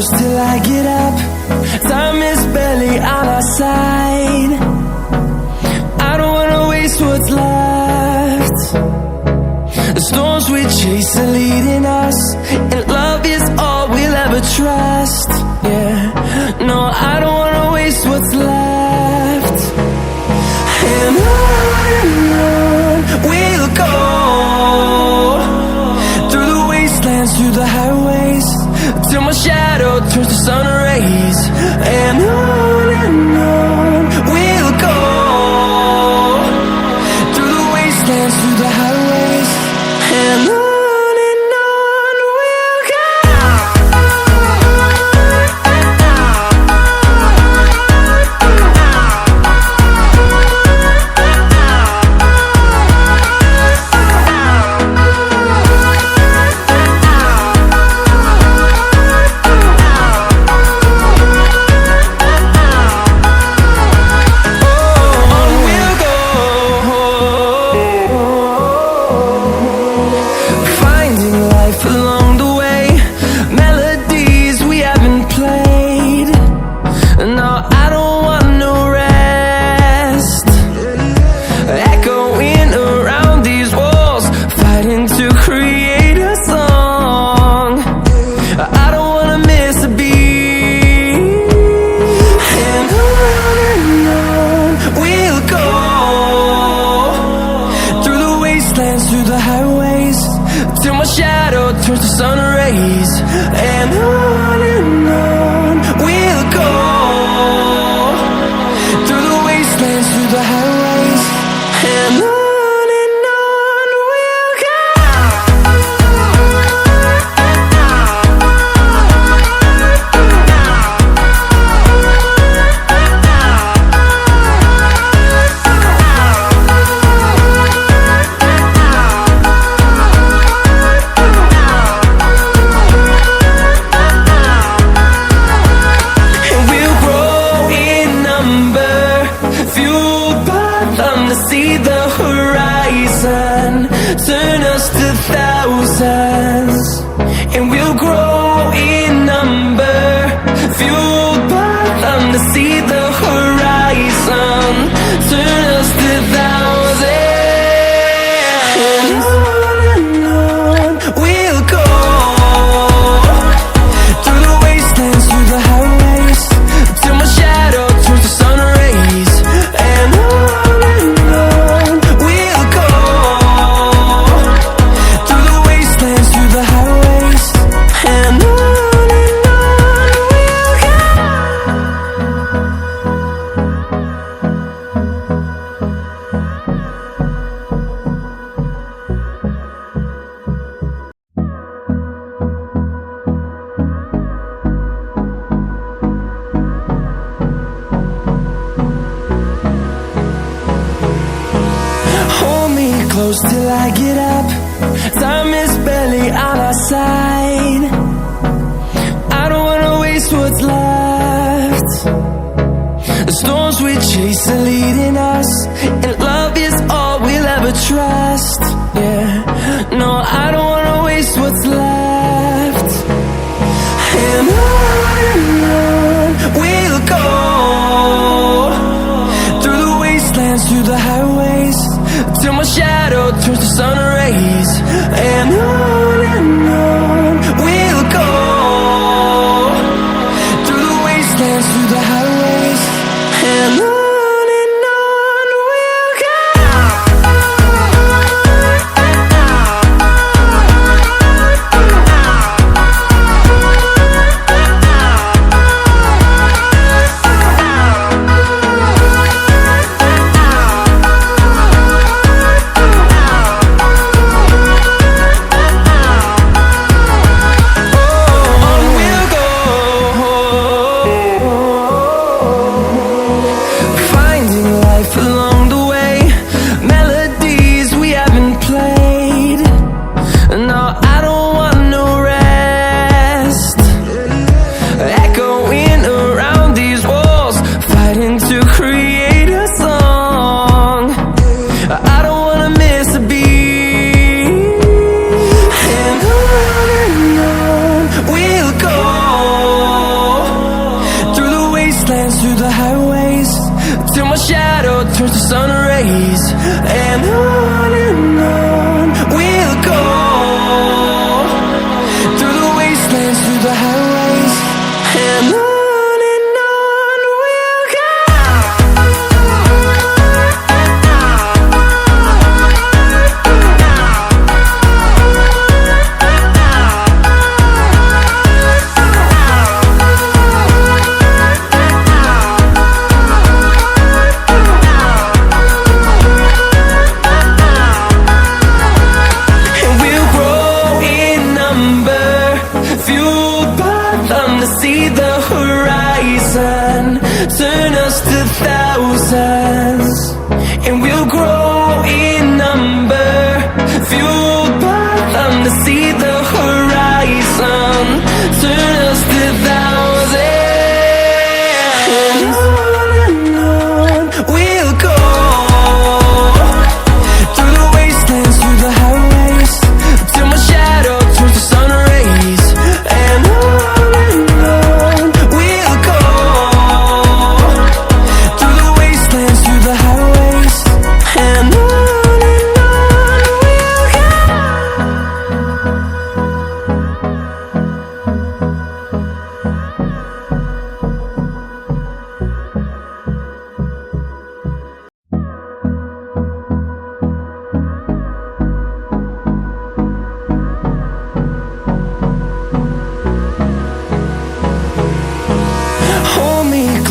close till I get up. Time is barely on our side. I don't wanna waste what's left. The storms we chase are leading us, and love is all we'll ever trust. Yeah, no, I don't wanna waste what's left. And on we'll go, through the wastelands, through the highways, till my shadow turns to sun rays. And on we'll go, through the wastelands, through the highways, and on we'll go. Through the highways, till my shadow turns to sun rays. And on we'll go, through the wastelands, through the highways, and on we'll go. See the horizon, turn us to thousands, and we'll grow in number, fueled by them. To see the horizon, turn us to thousands, and on we'll go, through the wastelands, through the highways, till my shadow turns to sun rays. And close till I get up. Time is barely on our side. I don't wanna waste what's left. The storms we chase are leading us, and love is all we'll ever trust. Yeah, no, I don't wanna waste what's left. And on we'll go, through the wastelands, through the highways, till my shadow turns to sun rays. And on we'll go, through the wastelands, through the highways, and on we'll go. highways, till my shadow turns to sun rays. And on we'll go, through the wastelands, through the highways. And on we'll go. See the horizon, turn us to thousands, and we'll grow in number, fueled by them. To see the horizon, turn us to thousands, and on we'll go, through the wastelands, through the highways, till my shadow turns to sun rays. And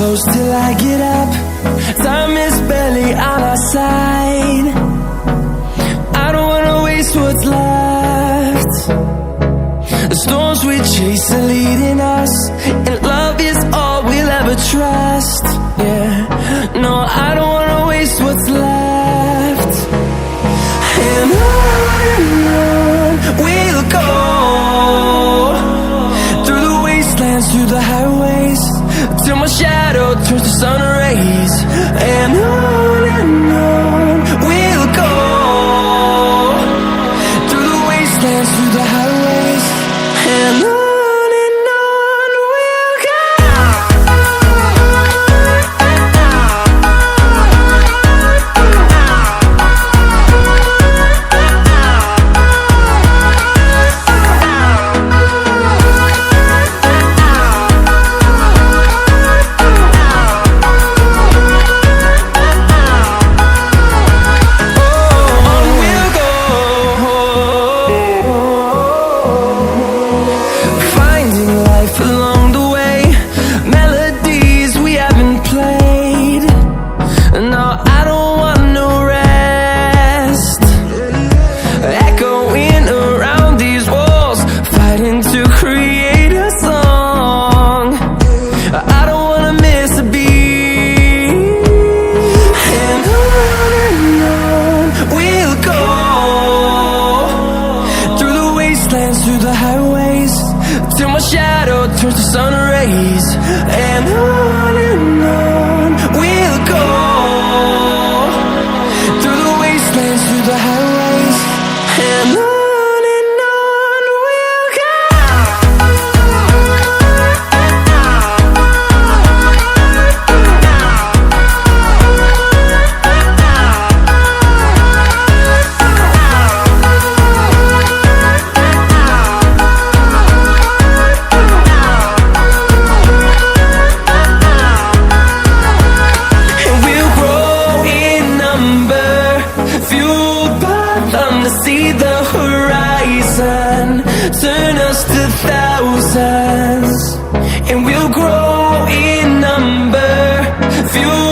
close till I get up, time is barely on our side. I don't wanna waste what's left. The storms we chase are leading us, and love is all we'll ever trust. Yeah, no, I don't wanna waste what's left. And on we'll go, through the wastelands, through the highways, till my shadow turns to sun rays. And on we'll go, through the wastelands, through the highways. And on we'll go. Through the highways, till my shadow turns to sun rays. And on we'll go, through the wastelands, through the highways. And on we'll go. See the horizon, turn us to thousands, and we'll grow in number, fuel